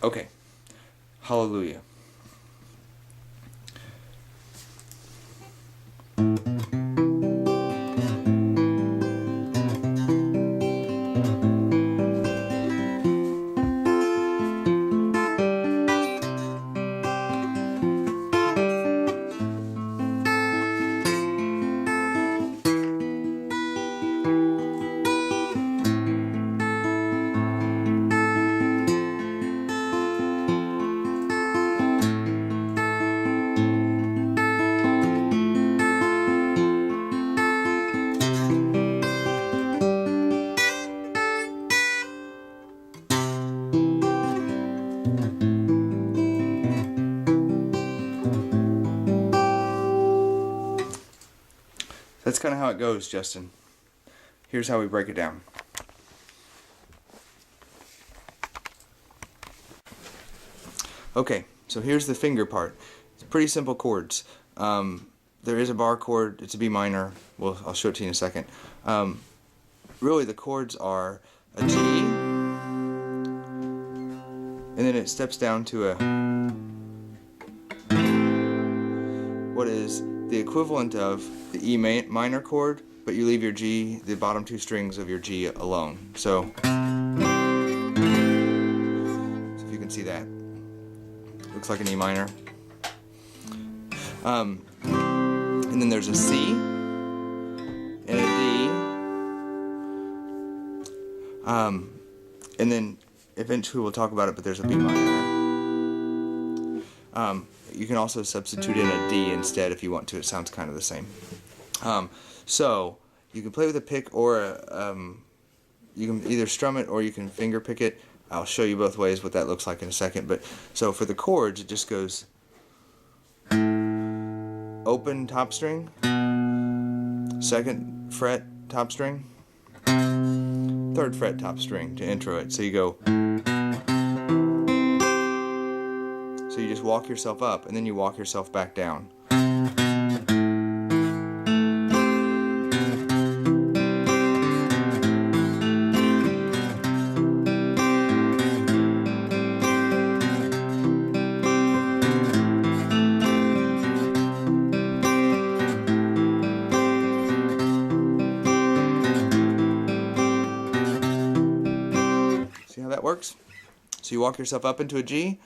Okay. Hallelujah. That's kind of how it goes, Justin. Here's how we break it down. Okay, so here's the finger part. It's pretty simple chords. There is a bar chord. It's a B minor. Well, I'll show it to you in a second. Really, the chords are a G, and then it steps down to a what is the equivalent of the E minor chord, but you leave your G, the bottom two strings of your G alone. So if you can see that, looks like an E minor. And then there's a C and a D, and then eventually we'll talk about it, but there's a B minor. You can also substitute in a D instead if you want to. It sounds kind of the same. So you can play with a pick, or you can either strum it or you can finger pick it. I'll show you both ways what that looks like in a second. But so for the chords, it just goes open top string, second fret top string, third fret top string to intro it. So you go. So you just walk yourself up, and then you walk yourself back down. See how that works? So you walk yourself up into a G,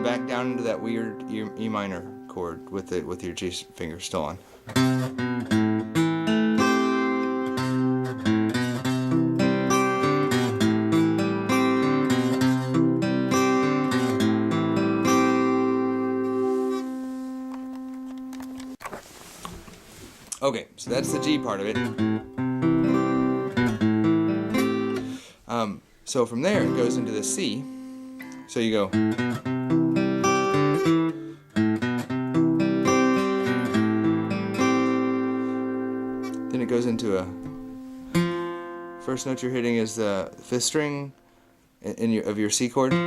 back down into that weird E minor chord with your G finger still on. Okay, so that's the G part of it. So from there it goes into the C. So you go. Then it goes into a. First note you're hitting is the fifth string of your C chord. Into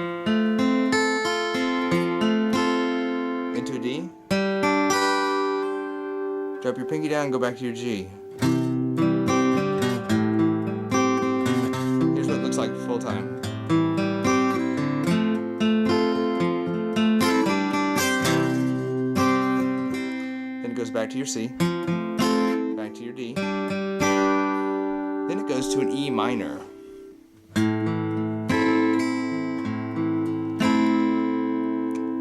a D. Drop your pinky down and go back to your G. Here's what it looks like full time. Then it goes back to your C, back to your D. Then it goes to an E minor.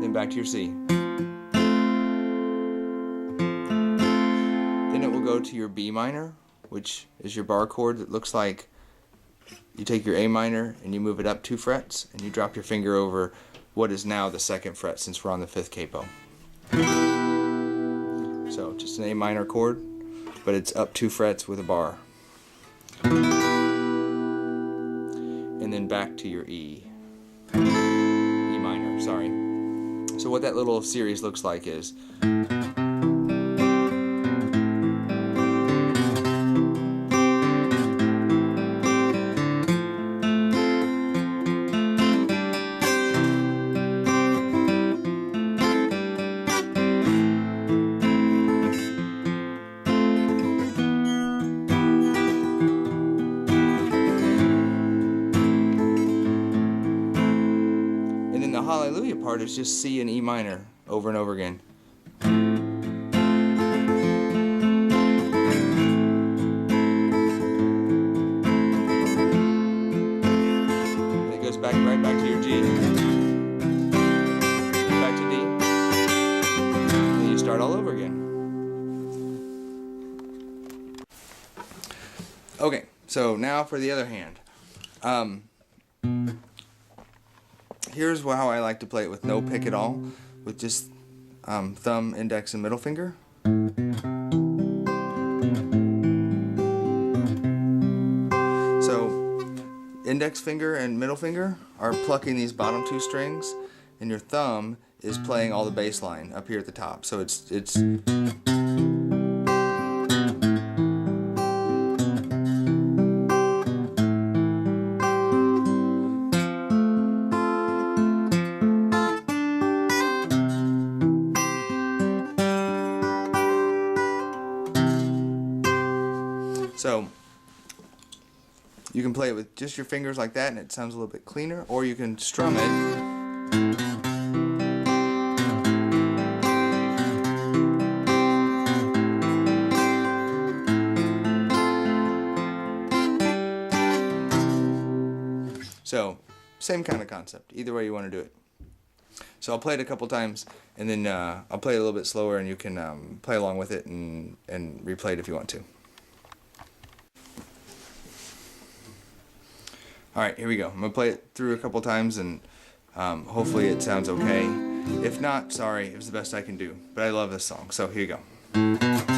Then back to your C. Then it will go to your B minor, which is your bar chord that looks like you take your A minor and you move it up 2 frets and you drop your finger over what is now the 2nd fret since we're on the 5th capo. So just an A minor chord, but it's up 2 frets with a bar. And then back to your E minor, sorry. So what that little series looks like is chord is just C and E minor over and over again. And it goes right back to your G, back to D, and then you start all over again. Okay, so now for the other hand. Here's how I like to play it with no pick at all, with just thumb, index, and middle finger. So index finger and middle finger are plucking these bottom two strings, and your thumb is playing all the bass line up here at the top. So it's so you can play it with just your fingers like that and it sounds a little bit cleaner, or you can strum it. So same kind of concept, either way you want to do it. So I'll play it a couple times, and then I'll play it a little bit slower, and you can play along with it and replay it if you want to. Alright, here we go. I'm going to play it through a couple times, and hopefully it sounds okay. If not, sorry, it was the best I can do. But I love this song, so here you go.